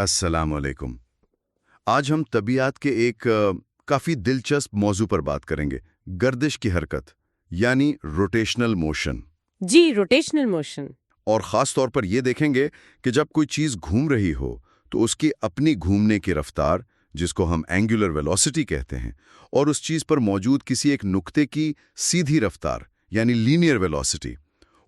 السلام علیکم۔ آج ہم طبیعت کے ایک کافی دلچسپ موضوع پر بات کریں گے، گردش کی حرکت یعنی روٹیشنل موشن۔ جی، روٹیشنل موشن۔ اور خاص طور پر یہ دیکھیں گے کہ جب کوئی چیز گھوم رہی ہو تو اس کی اپنی گھومنے کی رفتار، جس کو ہم اینگولر ویلوسٹی کہتے ہیں، اور اس چیز پر موجود کسی ایک نقطے کی سیدھی رفتار یعنی لینئر ویلوسٹی،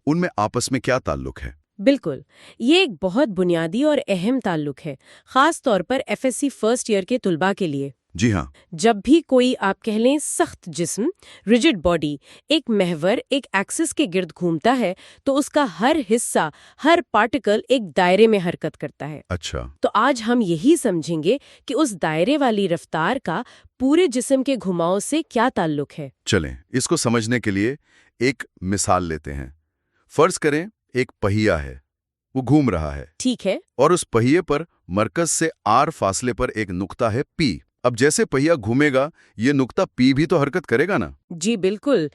ان میں آپس میں کیا تعلق ہے؟ بالکل، یہ ایک بہت بنیادی اور اہم تعلق ہے، خاص طور پر ایف ایس سی فرسٹ ایئر کے طلباء کے لیے۔ جی ہاں۔ جب بھی کوئی آپ کہہ لیں سخت جسم، ریجڈ باڈی، ایک محور، ایک ایکسس کے گرد گھومتا ہے تو اس کا ہر حصہ، ہر پارٹیکل ایک دائرے میں حرکت کرتا ہے۔ اچھا۔ تو آج ہم یہی سمجھیں گے کہ اس دائرے والی رفتار کا پورے جسم کے گھماؤ سے کیا تعلق ہے۔ چلیں اس کو سمجھنے کے لیے ایک مثال لیتے ہیں۔ فرض کریں ایک پہیہ ہے، وہ گھوم رہا ہے۔ ٹھیک ہے۔ اور اس پہیے پر مرکز سے آر فاصلے پر ایک نقطہ ہے پی۔ اب جیسے پہیہ گھومے گا یہ نقطہ پی بھی تو حرکت کرے گا نا؟ جی بالکل،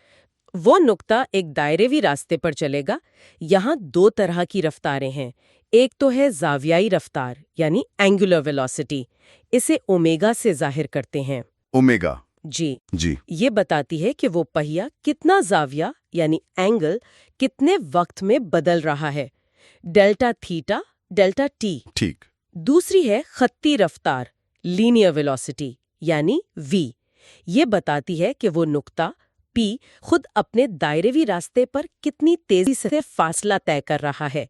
وہ نقطہ ایک دائرےوی راستے پر چلے گا۔ یہاں دو طرح کی رفتاریں ہیں، ایک تو ہے زاویائی رفتار یعنی اینگولر ویلوسٹی، اسے اومیگا سے ظاہر کرتے ہیں۔ اومیگا؟ جی جی۔ یہ بتاتی ہے کہ وہ پہیہ کتنا زاویہ یعنی اینگل کتنے وقت میں بدل رہا ہے، ڈیلٹا تھیٹا، ڈیلٹا ٹی۔ ٹھیک۔ دوسری ہے خطی رفتار، لینئر ویلوسٹی یعنی وی۔ یہ بتاتی ہے کہ وہ نقطہ پی خود اپنے دائرےوی راستے پر کتنی تیزی سے فاصلہ طے کر رہا ہے،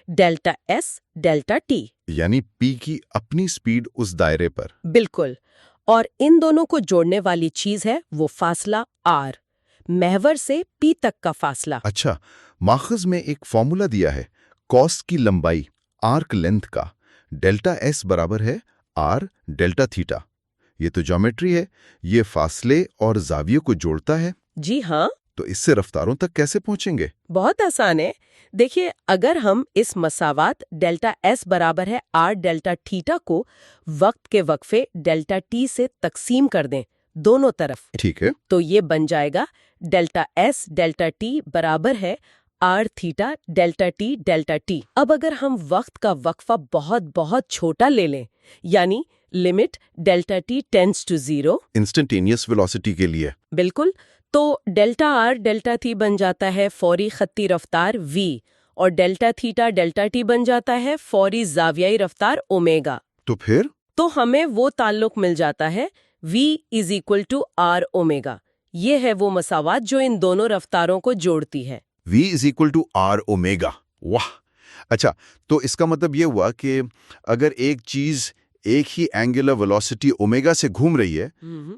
ڈیلٹا ایس، ڈیلٹا ٹی۔ یعنی پی کی اپنی سپیڈ اس دائرے پر۔ بالکل، اور ان دونوں کو جوڑنے والی چیز ہے وہ فاصلہ آر، محور سے پی تک کا فاصلہ۔ اچھا، ماخذ میں ایک فارمولا دیا ہے کوس کی لمبائی، آرک لینتھ کا، ڈیلٹا ایس برابر ہے آر ڈیلٹا تھیٹا۔ یہ تو جیومیٹری ہے، یہ فاصلے اور زاویے کو جوڑتا ہے۔ جی ہاں۔ تو اس سے رفتاروں تک کیسے پہنچیں گے؟ بہت آسان ہے، دیکھیے اگر ہم اس مساوات ڈیلٹا ایس برابر ہے آر ڈیلٹا تھیٹا کو وقت کے وقفے ڈیلٹا ٹی سے تقسیم کر دیں دونوں طرف، ٹھیک ہے، تو یہ بن جائے گا ڈیلٹا ایس ڈیلٹا ٹی برابر ہے r theta delta t delta t. اب اگر ہم وقت کا وقفہ بہت بہت چھوٹا لے لیں، یعنی limit delta t tends to zero, instantaneous velocity کے لیے، بالکل، تو ڈیلٹا آر ڈیلٹا ٹی بن جاتا ہے فوری خطی رفتار وی، اور ڈیلٹا تھیٹا ڈیلٹا ٹی بن جاتا ہے فوری زاویائی رفتار اومیگا۔ تو پھر تو ہمیں وہ تعلق مل جاتا ہے v is equal to r omega. یہ ہے وہ مساوات جو ان دونوں رفتاروں کو جوڑتی ہے۔ v is equal to r omega. واہ! اچھا، تو اس کا مطلب یہ ہوا کہ اگر ایک چیز ایک ہی اینگولر ویلوسٹی اومیگا سے گھوم رہی ہے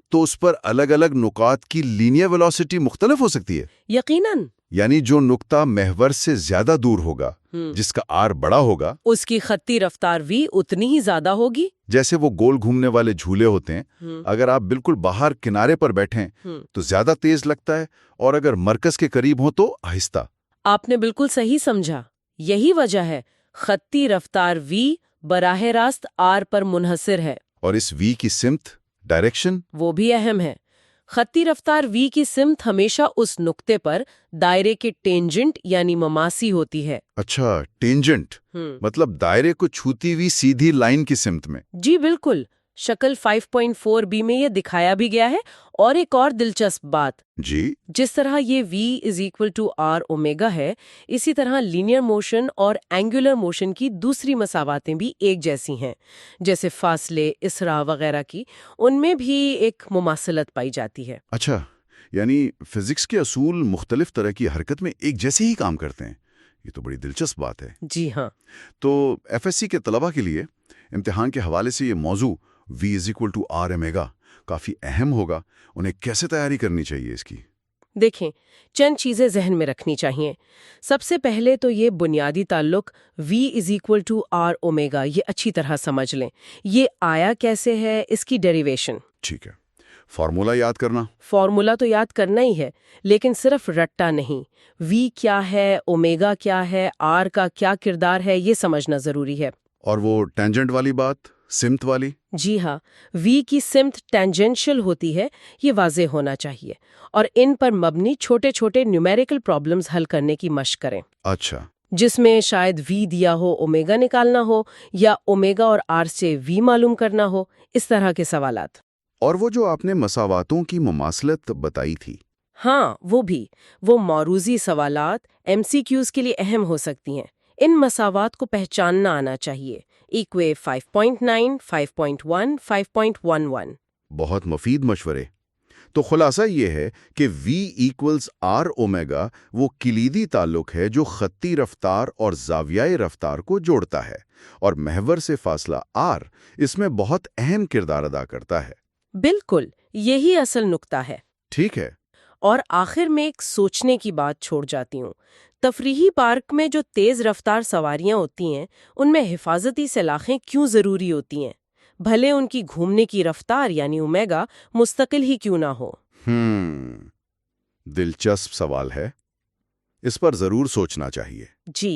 تو اس پر الگ الگ نقاط کی لینئر ویلوسٹی مختلف ہو سکتی ہے؟ یقیناً۔ یعنی جو نقطہ محور سے زیادہ دور ہوگا، جس کا آر بڑا ہوگا، اس کی خطی رفتار v اتنی ہی زیادہ ہوگی۔ جیسے وہ گول گھومنے والے جھولے ہوتے ہیں، اگر آپ بالکل باہر کنارے پر بیٹھیں تو زیادہ تیز لگتا ہے، اور اگر مرکز کے قریب ہوں تو آہستہ۔ آپ نے بالکل صحیح سمجھا، یہی وجہ ہے خطی رفتار v براہ راست آر پر منحصر ہے۔ اور اس v کی سمت، ڈائریکشن، وہ بھی اہم ہے۔ خطی رفتار v کی سمت ہمیشہ اس نقطے پر دائرے کے ٹینجنٹ یعنی مماسی ہوتی ہے۔ اچھا، ٹینجنٹ مطلب دائرے کو چھوتی ہوئی سیدھی لائن کی سمت میں۔ جی بالکل، شکل 5.4b میں یہ دکھایا بھی گیا ہے۔ اور ایک اور دلچسپ بات، جی، جس طرح یہ v is equal to r omega ہے، اسی طرح لینئر موشن اور اینگولر موشن کی دوسری مساواتیں بھی ایک جیسی ہیں، جیسے فاصلے، اسراء وغیرہ کی، ان میں بھی ایک مماثلت پائی جاتی ہے۔ اچھا، یعنی فزکس کے اصول مختلف طرح کی حرکت میں ایک جیسے ہی کام کرتے ہیں۔ یہ تو بڑی دلچسپ بات ہے۔ جی ہاں۔ تو ایف ایس سی کے طلباء کے لیے امتحان کے حوالے سے یہ موضوع v is equal to r omega کافی اہم ہوگا۔ انہیں کیسے تیاری کرنی چاہیے اس کی؟ دیکھیں، چند چیزیں ذہن میں رکھنی چاہیے۔ سب سے پہلے تو یہ بنیادی تعلق v is equal to r omega یہ اچھی طرح سمجھ لیں۔ یہ آیا کیسے ہے، اس کی ڈیریویشن۔ ٹھیک ہے، فارمولا یاد کرنا۔ فارمولا تو یاد کرنا ہی ہے، لیکن صرف رٹا نہیں۔ v کیا ہے، اومیگا کیا ہے، r کا کیا کردار ہے، یہ سمجھنا ضروری ہے۔ اور وہ ٹینجنٹ والی بات، سمت والی؟ جی ہاں، v کی سمت ٹینجنشل ہوتی ہے، یہ واضح ہونا چاہیے، اور ان پر مبنی چھوٹے چھوٹے نیومیریکل پرابلمز حل کرنے کی مشق کریں۔ اچھا، جس میں شاید وی دیا ہو اومیگا نکالنا ہو یا اومیگا اور آر سے وی معلوم کرنا ہو، اس طرح کے سوالات۔ اور وہ جو آپ نے مساواتوں کی مماثلت بتائی تھی، ہاں، وہ معروضی سوالات ایم سی کیوز کے لیے اہم ہو سکتی ہیں۔ ان مساوات کو پہچاننا آنا چاہیے۔ ایکوے 5.9، 5.1، 5.11۔ بہت مفید مشورے۔ تو خلاصہ یہ ہے کہ V ایکولز R اومیگا وہ کلیدی تعلق ہے جو خطی رفتار اور زاویائی رفتار کو جوڑتا ہے، اور محور سے فاصلہ R اس میں بہت اہم کردار ادا کرتا ہے۔ بالکل، یہی اصل نقطہ ہے۔ ٹھیک ہے۔ اور آخر میں ایک سوچنے کی بات چھوڑ جاتی ہوں۔ تفریحی پارک میں جو تیز رفتار سواریاں ہوتی ہیں، ان میں حفاظتی سلاخیں کیوں ضروری ہوتی ہیں؟ بھلے ان کی گھومنے کی رفتار یعنی اومیگا مستقل ہی کیوں نہ ہو۔ دلچسپ سوال ہے، اس پر ضرور سوچنا چاہیے۔ جی۔